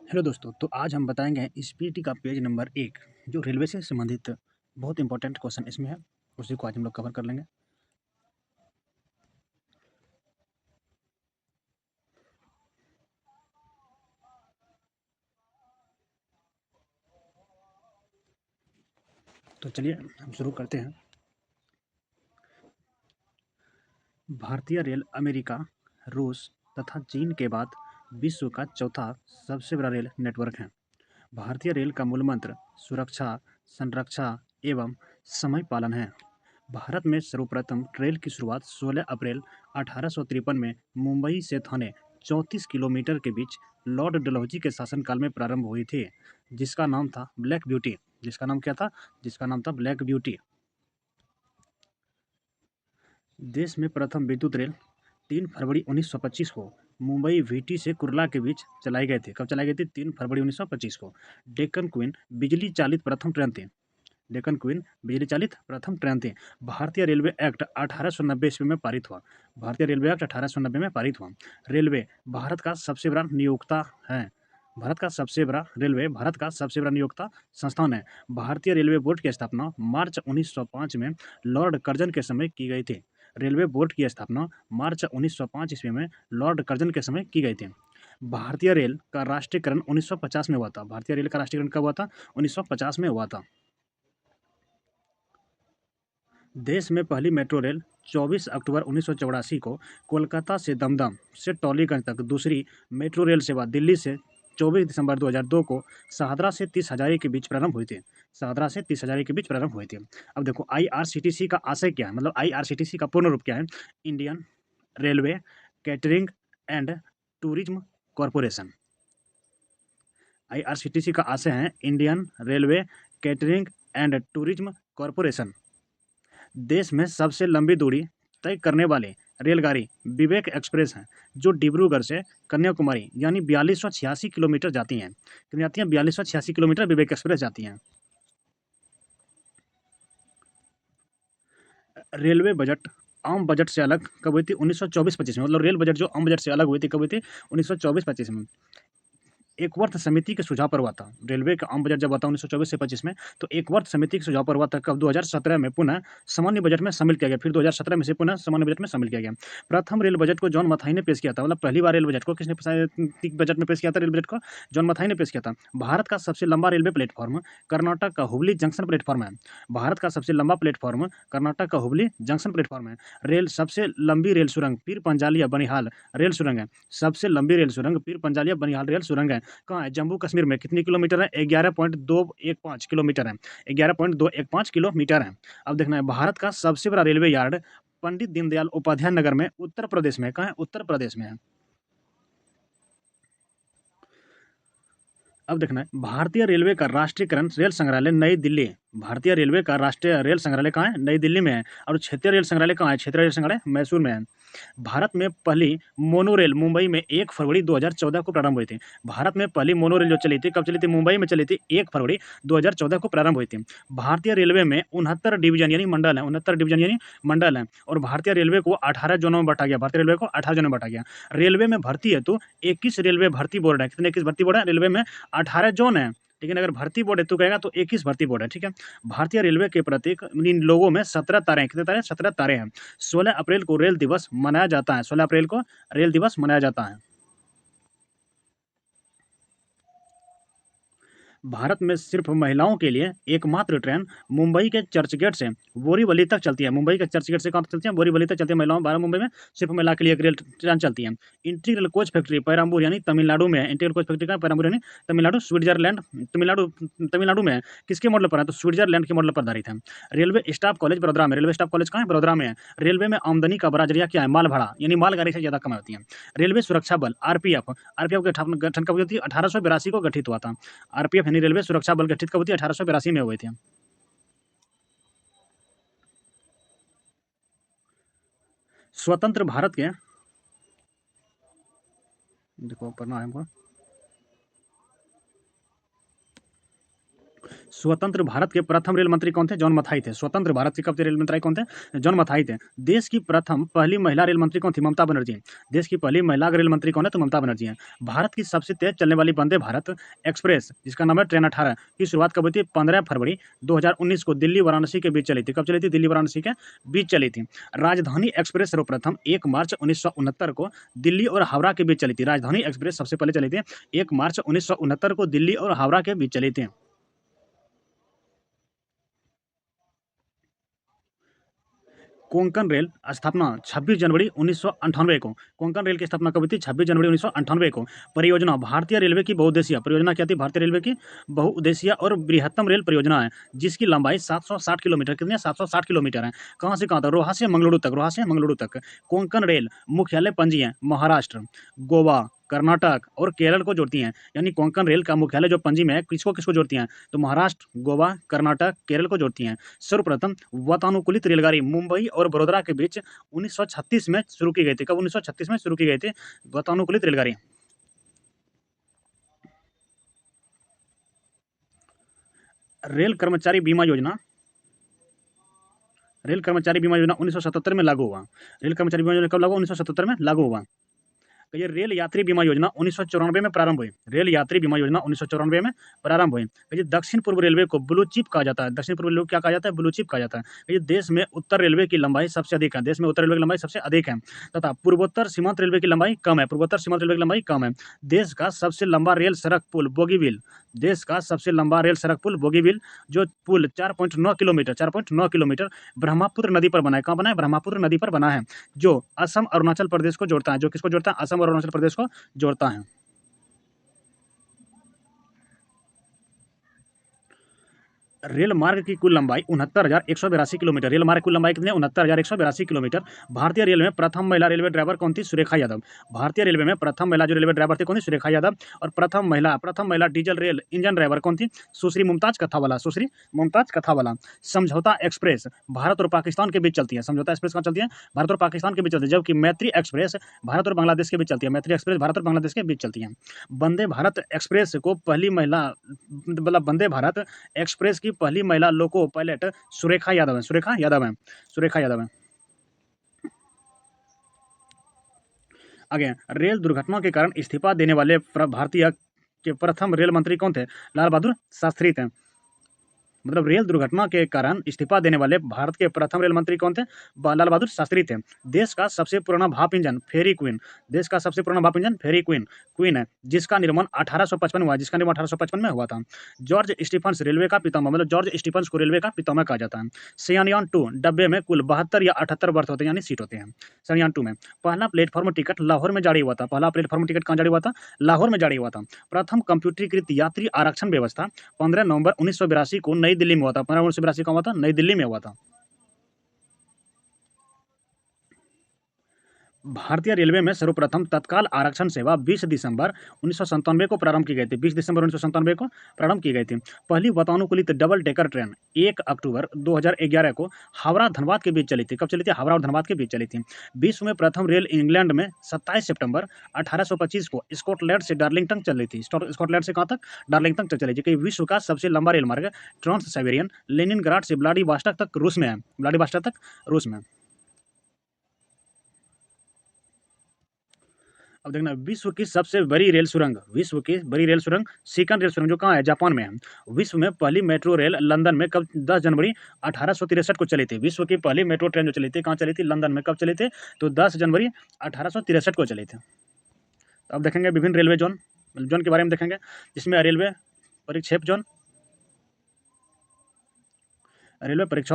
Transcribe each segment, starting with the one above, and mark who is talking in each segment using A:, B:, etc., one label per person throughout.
A: Hello दोस्तों, तो आज हम बताएंगे स्पीटी का पेज नंबर 1 जो रेलवे से संबंधित बहुत इंपॉर्टेंट क्वेश्चन इसमें है। उसी को आज हम लोग कवर कर लेंगे। तो चलिए हम शुरू करते हैं। भारतीय रेल अमेरिका, रूस तथा चीन के बाद विश्व का चौथा सबसे बड़ा रेल नेटवर्क है। भारतीय रेल का मूल मंत्र सुरक्षा, संरक्षा एवं समय पालन है। भारत में सर्वप्रथम रेल की शुरुआत 16 अप्रैल 1853 में मुंबई से थाने 34 किलोमीटर के बीच लॉर्ड डलहौजी के शासनकाल में प्रारंभ हुई थी, जिसका नाम था ब्लैक ब्यूटी। जिसका नाम क्या था? जिसका नाम था ब्लैक ब्यूटी। देश में प्रथम विद्युत रेल 3 फरवरी 1925 को मुंबई वीटी से कुर्ला के बीच चलाई गई थी। कब चलाई गई थी? 3 फरवरी 1925 को। डेक्कन क्वीन बिजली चालित प्रथम ट्रेन थी। डेक्कन क्वीन बिजली चालित प्रथम ट्रेन थी। भारतीय रेलवे एक्ट 1890 ईस्वी में पारित हुआ। भारतीय रेलवे एक्ट 1890 में पारित हुआ। रेलवे भारत का सबसे बड़ा नियोक्ता है। भारत का सबसे बड़ा नियोक्ता संस्थान है। भारतीय रेलवे बोर्ड की स्थापना मार्च 1905 में लॉर्ड कर्जन के समय की गई थी। रेलवे बोर्ड की स्थापना मार्च 1905 ईस्वी में लॉर्ड कर्जन के समय की गई थी। भारतीय रेल का राष्ट्रीयकरण 1950 में हुआ था। भारतीय रेल का राष्ट्रीयकरण कब हुआ था? 1950 में हुआ था। देश में पहली मेट्रो रेल 24 अक्टूबर 1984 को कोलकाता से दमदम से टॉलीगंज तक, दूसरी मेट्रो रेल सेवा दिल्ली से 24 दिसंबर 2002 को शाहदरा से 30 हजारी के बीच प्रारंभ हुई थी। शाहदरा से 30 हजारी के बीच प्रारंभ हुई थी। अब देखो आईआरसीटीसी का आशय क्या है, मतलब आईआरसीटीसी का पूर्ण रूप क्या है? Indian railway catering and tourism corporation. IRCTC का आशय है Indian railway catering and tourism corporation. देश में सबसे लंबी दूरी तय करने वाली रेलगाड़ी विवेक एक्सप्रेस है, जो डिब्रूगढ़ से कन्याकुमारी यानी 4286 किलोमीटर जाती हैं। कितनी जाती हैं? 4286 किलोमीटर विवेक एक्सप्रेस जाती हैं। रेलवे बजट आम बजट से अलग कब हुई थी? 1924-25 में। मतलब रेल बजट जो आम बजट से अलग हुई थी कब हुई थी? 1924-25 में। एकवर्ष समिति के सुझाव पर हुआ था। रेलवे का आम बजट जब हुआ था 1924 से 25 में, तो एकवर्ष समिति के सुझाव पर हुआ था। कब? 2017 में पुनः सामान्य बजट में शामिल किया गया। फिर 2017 में से पुनः सामान्य बजट में शामिल किया गया। प्रथम रेल बजट को जॉन मथाई ने पेश किया था। मतलब पहली बार रेल बजट को किसने बजट में पेश किया था? रेल बजट को जॉन मथाई ने पेश किया था। भारत का सबसे लंबा रेलवे प्लेटफॉर्म कर्नाटक का हुबली जंक्शन प्लेटफॉर्म है। भारत का सबसे लंबा प्लेटफॉर्म कर्नाटक का हुबली जंक्शन प्लेटफॉर्म है। सबसे लंबी रेल सुरंग पीर पंजालिया बनिहाल रेल सुरंग है। सबसे लंबी रेल सुरंग पीर पंजालिया बनिहाल रेल सुरंग है। कहाँ है? जम्मू कश्मीर में। कितनी किलोमीटर है? 11.215 किलोमीटर है। 11.215 किलोमीटर है। अब देखना है भारत का सबसे बड़ा रेलवे यार्ड पंडित दीनदयाल उपाध्याय नगर में उत्तर प्रदेश में। कहाँ है? उत्तर प्रदेश में है। अब देखना है भारतीय रेलवे का राष्ट्रीयकरण रेल संग्रहालय नई दिल्ली। भारतीय रेलवे का राष्ट्रीय रेल संग्रहालय कहाँ है? नई दिल्ली में है। और क्षेत्रीय रेल संग्रहालय कहाँ है? क्षेत्रीय रेल संग्रहालय मैसूर में है। भारत में पहली मोनोरेल मुंबई में 1 फरवरी 2014 को प्रारंभ हुई थी। भारत में पहली मोनोरेल जो चली थी कब चली थी? मुंबई में चली थी, 1 फरवरी 2014 को प्रारंभ हुई थी। भारतीय रेलवे में 69 डिवीजन यानी मंडल है। 69 डिवीजन यानी मंडल है। और भारतीय रेलवे को 18 जोनों में बांटा गया। भारतीय रेलवे को 18 जोनों में बांटा गया। रेलवे में भर्ती हेतु 21 रेलवे भर्ती बोर्ड है। कितने 21 भर्ती बोर्ड है? रेलवे में 18 जोन है। लेकिन अगर भर्ती बोर्ड हेतु कहेगा तो 21 भर्ती बोर्ड है। ठीक है। भारतीय रेलवे के प्रतीक इन लोगों में 17 तारे हैं। कितने तारे? 17 तारे हैं। 16 अप्रैल को रेल दिवस मनाया जाता है। 16 अप्रैल को रेल दिवस मनाया जाता है। भारत में सिर्फ महिलाओं के लिए एकमात्र ट्रेन मुंबई के चर्चगेट से बोरीवली तक चलती है। मुंबई के चर्चगेट से कहाँ तक चलती है? बोरीवली तक चलती है। महिलाओं बारह मुंबई में सिर्फ महिला के लिए एक रेल ट्रेन चलती है। इंटीग्रल कोच फैक्ट्री पेराम्बूर यानी तमिलनाडु में है। इंटीग्रल कोच फैक्ट्री का पेराम्बूर यानी तमिलनाडु, स्विट्जरलैंड, तमिलनाडु तमिलनाडु में है। किसके मॉडल पर है? तो स्विट्जरलैंड के मॉडल पर आधारित है। रेलवे स्टाफ कॉलेज बड़ोदरा में। रेलवे स्टाफ कॉलेज कहाँ है? बड़ोदरा में है। रेलवे में आमदनी का बड़ा जरिया क्या है? माल भाड़ा यानी मालगाड़ी से ज़्यादा कमाई होती है। रेलवे सुरक्षा बल आरपीएफ। आरपीएफ का गठन कब हुई थी? 1882 को गठित हुआ था। आरपीएफ यानी रेलवे सुरक्षा बल गठित कब हुई थी? 1882 में हुए थे। स्वतंत्र भारत के, देखो पढ़ना है हमको। स्वतंत्र भारत के प्रथम रेल मंत्री कौन थे? जॉन मथाई थे। स्वतंत्र भारत के कब से रेल मंत्री कौन थे? जॉन मथाई थे। देश की प्रथम पहली महिला रेल मंत्री कौन थी? ममता बनर्जी। देश की पहली महिला रेल मंत्री कौन है? तो ममता बनर्जी है। भारत की सबसे तेज चलने वाली वंदे भारत एक्सप्रेस, जिसका नाम है ट्रेन 18, की शुरुआत कब हुई थी? 15 फरवरी 2019 को दिल्ली वाराणसी के बीच चली थी। कब चली थी? दिल्ली वाराणसी के बीच चली थी। राजधानी एक्सप्रेस सर्वप्रथम 1 मार्च 1969 को दिल्ली और हावड़ा के बीच चली थी। राजधानी एक्सप्रेस सबसे पहले चली थी 1 मार्च 1969 को दिल्ली और हावड़ा के बीच चली थी। कोंकण रेल स्थापना 26 जनवरी 1998 को। कोंकण रेल की स्थापना कब हुई थी? 26 जनवरी 1998 को। परियोजना भारतीय रेलवे की बहुउद्देशीय परियोजना क्या थी? भारतीय रेलवे की बहुउद्देशीय और बृहत्तम रेल परियोजना है, जिसकी लंबाई 760 किलोमीटर, कितनी है? 760 किलोमीटर है। कहाँ से कहाँ तक? रोहा से मंगलुरु तक, रोहा से मंगलुरु तक। कोंकण रेल मुख्यालय पणजी है, महाराष्ट्र, गोवा, कर्नाटक और केरल को जोड़ती हैं। यानी कोंकण रेल का मुख्यालय जो पणजी में है, किसको किसको जोड़ती हैं? तो महाराष्ट्र, गोवा, कर्नाटक, केरल को जोड़ती हैं। सर्वप्रथम वातानुकूलित रेलगाड़ी मुंबई और बड़ोदरा के बीच 1936 में शुरू की गई थी। कब? 1936 में शुरू की गई थी वातानुकूलित रेलगाड़ी। रेल कर्मचारी बीमा योजना, रेल कर्मचारी बीमा योजना 1977 में लागू हुआ। रेल कर्मचारी बीमा योजना कब लागू? 1977 में लागू हुआ। तो ये रेल यात्री बीमा योजना 1994 में प्रारंभ हुई। रेल यात्री बीमा योजना 1994 में प्रारंभ हुई। तो ये दक्षिण पूर्व रेलवे को ब्लू चिप कहा जाता है। दक्षिण पूर्व रेलवे को क्या कहा जाता है? ब्लू चिप कहा जाता है। तो ये देश में उत्तर रेलवे की लंबाई सबसे अधिक है। देश में उत्तर रेलवे की लंबाई सबसे अधिक है तथा पूर्वोत्तर सीमांत रेलवे की लंबाई कम है। पूर्वोत्तर सीमांत रेलवे की लंबाई कम है। देश का सबसे लंबा रेल सड़क पुल बोगीबिल, देश का सबसे लंबा रेल सड़क पुल बोगीबिल, जो पुल 4.9 किलोमीटर, 4.9 किलोमीटर ब्रह्मपुत्र नदी पर बना है। कहाँ बना है? ब्रह्मपुत्र नदी पर बना है, जो असम अरुणाचल प्रदेश को जोड़ता है। जो किसको जोड़ता है? असम और अरुणाचल प्रदेश को जोड़ता है। रेल मार्ग की कुल लंबाई 69,182 किलोमीटर। रेल मार्ग की कुल लंबाई कितनी है? 69,182 किलोमीटर। भारतीय रेलवे में प्रथम महिला रेलवे ड्राइवर कौन थी? सुरेखा यादव। भारतीय रेलवे में प्रथम महिला जो रेलवे ड्राइवर थी कौन थी? सुरेखा यादव। और प्रथम महिला डीजल रेल इंजन ड्राइवर कौन थी? सुश्री मुमताज कथावाला। सुश्री मुमताज कथावाला। समझौता एक्सप्रेस भारत और पाकिस्तान के बीच चलती है। समझौता एक्सप्रेस कहाँ चलती है? भारत और पाकिस्तान के बीच चलती है। जबकि मैत्री एक्सप्रेस भारत और बांग्लादेश के बीच चलती है। मैत्री एक्सप्रेस भारत और बांग्लादेश के बीच चलती है। वंदे भारत एक्सप्रेस को पहली महिला, मतलब वंदे भारत एक्सप्रेस की पहली महिला लोको पायलट सुरेखा यादव है। सुरेखा यादव है। सुरेखा यादव है। आगे, रेल दुर्घटना के कारण इस्तीफा देने वाले भारतीय के प्रथम रेल मंत्री कौन थे? लाल बहादुर शास्त्री थे। मतलब रेल दुर्घटना के कारण इस्तीफा देने वाले भारत के प्रथम रेल मंत्री कौन थे? लाल बहादुर शास्त्री थे। देश का सबसे पुराना भाप इंजन फेरी क्वीन, देश का सबसे पुराना भाप इंजन फेरी क्वीन क्वीन है, जिसका निर्माण 1855 हुआ, जिसका निर्माण 1855 में हुआ था। जॉर्ज स्टीफंस रेलवे का पितामह, मतलब जॉर्ज स्टीफंस को रेलवे का पितामह कहा जाता है। सयानयान 2 डब्बे में कुल 72 या 78 बर्थ होते हैं, यानी सीट होते हैं सयानयान 2 में। पहला प्लेटफॉर्म टिकट लाहौर में जारी हुआ था। पहला प्लेटफॉर्म टिकट कहाँ जारी हुआ था? लाहौर में जारी हुआ था। प्रथम कंप्यूटरीकृत यात्री आरक्षण व्यवस्था 15 नवंबर 1982 को नई दिल्ली में हुआ था। 15 1982 का हुआ था, नई दिल्ली में हुआ था। भारतीय रेलवे में सर्वप्रथम तत्काल आरक्षण सेवा 20 दिसंबर 1997 को प्रारंभ की गई थी। 20 दिसंबर 1997 को प्रारंभ की गई थी। पहली वातानुकूलित डबल डेकर ट्रेन 1 अक्टूबर 2011 को हावड़ा धनबाद के बीच चली थी। कब चली थी? हावड़ा और धनबाद के बीच चली थी। विश्व में प्रथम रेल इंग्लैंड में 27 सितंबर 1825 को स्कॉटलैंड से डार्लिंगटन चली थी। स्कॉटलैंड से कहाँ तक? डार्लिंगटन तक चली थी। विश्व का सबसे लंबा रेल मार्ग ट्रांस साइबेरियन लेनिनग्राड से व्लादिवोस्टॉक तक रूस में है। व्लादिवोस्टॉक तक रूस में। अब देखना, विश्व की बड़ी रेल सुरंग सिकन रेल सुरंग जो कहाँ है? जापान में है। विश्व में पहली मेट्रो रेल लंदन में कब? 10 जनवरी 1863 को चली थी। विश्व की पहली मेट्रो ट्रेन जो चली थी कहाँ चली थी? लंदन में। कब चली थी? तो 10 जनवरी 1863 को चली थी। अब देखेंगे विभिन्न रेलवे जोन जोन के बारे में देखेंगे, जिसमें रेलवे परीक्षा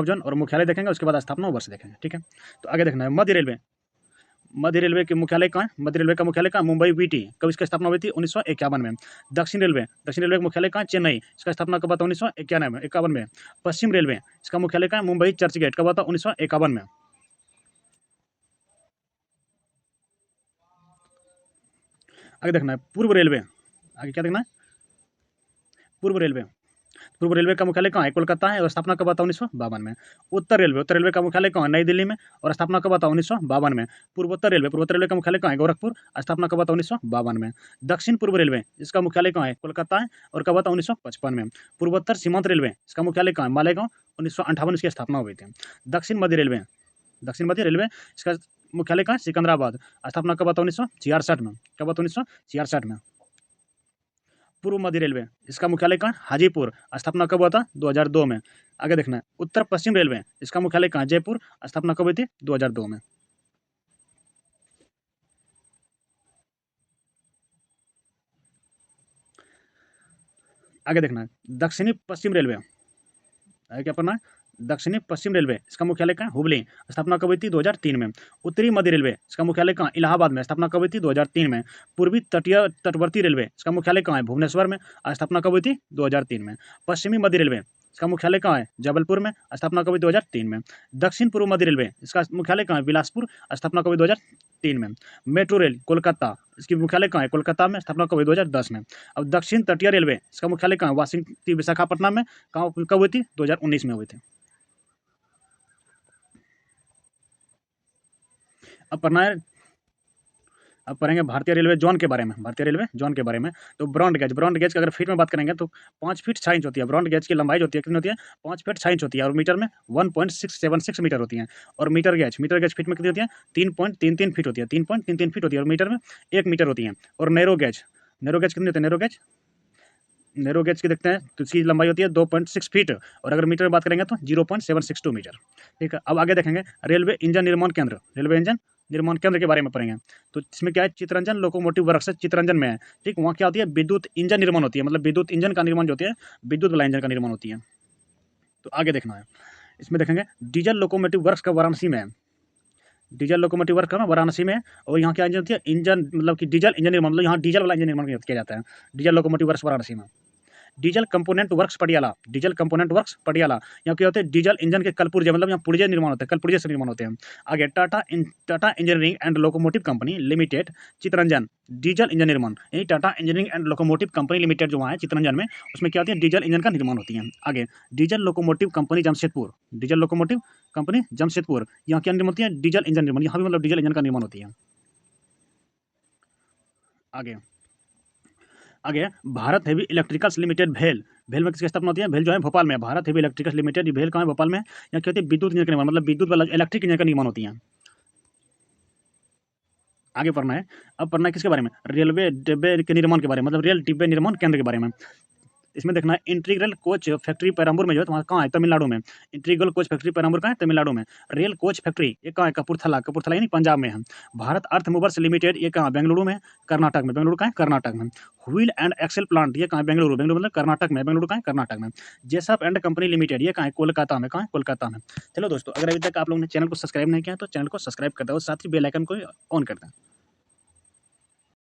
A: जोन और मुख्यालय देखेंगे। उसके बाद स्थापना वर्ष देखेंगे। ठीक है, तो आगे देखना है मध्य रेलवे के मुख्यालय कहाँ है? मध्य रेलवे का मुख्यालय कहाँ? मुंबई वीटी। कब इसकी स्थापना हुई थी? 1951 में। दक्षिण रेलवे का मुख्यालय कहाँ है? चेन्नई। इसका स्थापना कब हुआ था? 1991 में। पश्चिम रेलवे, इसका मुख्यालय कहाँ है? मुंबई चर्चगेट। कब हुआ था? 1951 में। आगे देखना है पूर्व रेलवे। आगे क्या देखना है? पूर्व रेलवे। पूर्व रेलवे का मुख्यालय कहाँ है? कोलकाता है और स्थापना कब हुआ था? 1952 में। उत्तर रेलवे का मुख्यालय कहाँ है? नई दिल्ली में और स्थापना कब हुआ था? 1952 में। पूर्वोत्तर रेलवे का मुख्यालय कहाँ है? गोरखपुर, स्थापना कब हुआ था? 1952 में। दक्षिण पूर्व रेलवे इसका मुख्यालय कहाँ है? कोलकाता है और कब हुआ था? 1955 में। पूर्वोत्तर सीमांत रेलवे इसका मुख्यालय कहाँ है? मालेगांव, 1958 इसकी स्थापना हुई थी। दक्षिण मध्य रेलवे इसका मुख्यालय कहाँ है? सिकंदराबाद, स्थापना कब हुआ था? 1966 में। कब हुआ था? 1966 में। पूर्व मध्य रेलवे इसका मुख्यालय कहाँ है? हाजीपुर, स्थापना कब हुआ था? 2002 में। आगे देखना है उत्तर पश्चिम रेलवे इसका मुख्यालय कहाँ है? जयपुर, स्थापना कब हुई थी? 2002 में। आगे देखना है दक्षिणी पश्चिम रेलवे, आगे क्या पढ़ना है? दक्षिणी पश्चिम रेलवे इसका मुख्यालय कहाँ है? हुबली, स्थापना कब हुई थी? 2003 में। उत्तरी मध्य रेलवे इसका मुख्यालय कहाँ? इलाहाबाद में, स्थापना कब हुई थी? 2003 में। पूर्वी तटवर्ती रेलवे इसका मुख्यालय कहाँ है? भुवनेश्वर में, स्थापना कब हुई थी? 2003 में। पश्चिमी मध्य रेलवे इसका मुख्यालय कहाँ है? जबलपुर में, स्थापना कब हुई? 2003 में। दक्षिण पूर्व मध्य रेलवे इसका मुख्यालय कहाँ है? बिलासपुर, स्थापना कब हुई? 2003 में। मेट्रो रेल कोलकाता इसकी मुख्यालय कहाँ है? कोलकाता में, स्थापना कब हुई? 2010 में। अब दक्षिण तटीय रेलवे इसका मुख्यालय कहाँ है? वाशिंगटन विशाखापट्टनम में, कहाँ कब हुई थी? 2019 में हुई थी। अब पढ़ना है अब पढ़ेंगे भारतीय रेलवे जोन के बारे में। तो ब्रॉड गेज की अगर फीट में बात करेंगे तो 5 फीट 6 इंच होती है। ब्रॉड गेज की लंबाई जो होती है कितनी होती है? 5 फीट 6 इंच होती है और मीटर में 1.676 मीटर होती है। और मीटर गेज फीट में कितनी होती है? 3.33 फीट होती है। 3.33 फीट होती है और मीटर में 1 मीटर होती है। और नैरो गेज कितनी होती है? नैरो गेज की देखते हैं तो इसकी लंबाई होती है 2.6 फीट और अगर मीटर में बात करेंगे तो 0.762 मीटर। ठीक है, अब आगे देखेंगे रेलवे इंजन निर्माण केंद्र के बारे में पढ़ेंगे। तो इसमें क्या है? चितरंजन लोकोमोटिव वर्क्स है, चितरंजन में है। ठीक, वहाँ क्या होती है? विद्युत इंजन निर्माण होती है, मतलब विद्युत इंजन का निर्माण जो होती है, विद्युत वाला इंजन का निर्माण होती है। तो आगे देखना है इसमें देखेंगे डीजल लोकोमोटिव वर्क्स का वाराणसी में है। डीजल लोकोमोटिव वर्क ना वाराणसी में है और यहाँ क्या इंजन होती है? इंजन मतलब कि डीजल इंजन निर्माण, मतलब यहाँ डीजल वाला इंजन निर्माण किया जाता है। डीजल लोकोमोटिव वर्क्स वाराणसी में। डीजल कंपोनेंट वर्क्स पटियाला, यहाँ क्या होते हैं? डीजल इंजन के कलपुर्जे, मतलब यहाँ पुर्जे निर्माण होते हैं, कलपुर्जे से निर्माण होते हैं। आगे Tata Engineering and Locomotive Company Limited Chittaranjan, diesel engine निर्माण, यही Tata Engineering and Locomotive Company Limited जो वहाँ है चितरंजन में, उसमें क्या होती है? डीजल इंजन का निर्माण होती है। आगे डीजल लोकोमोटिव कंपनी जमशेदपुर, यहाँ क्या निर्माण होती है? डीजल इंजन निर्माण, यहाँ भी मतलब डीजल इंजन का निर्माण होती है। आगे भारत हेवी इलेक्ट्रिकल्स लिमिटेड भेल में किसकी स्थापना होती है? भेल जो है भोपाल में। भारत हेवी इलेक्ट्रिकल्स लिमिटेड भेल कहाँ है? भोपाल में। यहाँ क्या होती है? विद्युत इंजन का निर्माण, मतलब विद्युत वाला इलेक्ट्रिक इंजन का निर्माण होती है। आगे पढ़ना है अब पढ़ना है किसके बारे में? रेलवे डिब्बे के निर्माण के बारे में, मतलब रेल डिब्बे निर्माण केंद्र के बारे में। इसमें देखना है इंटीग्रल कोच फैक्ट्री पेरम्बूर में जो है वहाँ कहाँ है? तमिलनाडु में। इंटीग्रल कोच फैक्ट्री पेरम्बूर कहाँ है? तमिलनाडु में। रेल कोच फैक्ट्री ये कहाँ है? कपूरथला यानी पंजाब में है। भारत अर्थ मूवर्स लिमिटेड ये कहाँ? बेंगलुरु में, कर्नाटक में। बेंगलुरु कहाँ है? कर्नाटक में। व्हील एंड एक्सेल प्लांट ये कहाँ है? बेंगलुरु मतलब कर्नाटक में। बेंगलुरु कहाँ है? कर्नाटक में। जेसप एंड कंपनी लिमिटेड ये कहाँ है? कोलकाता में। कहाँ है? कोलकाता में। चलो दोस्तों, अगर अभी तक आप लोगों ने चैनल को सब्सक्राइब नहीं किया तो चैनल को सब्सक्राइब कर दो और साथ ही बेल आइकन को ऑन कर दें।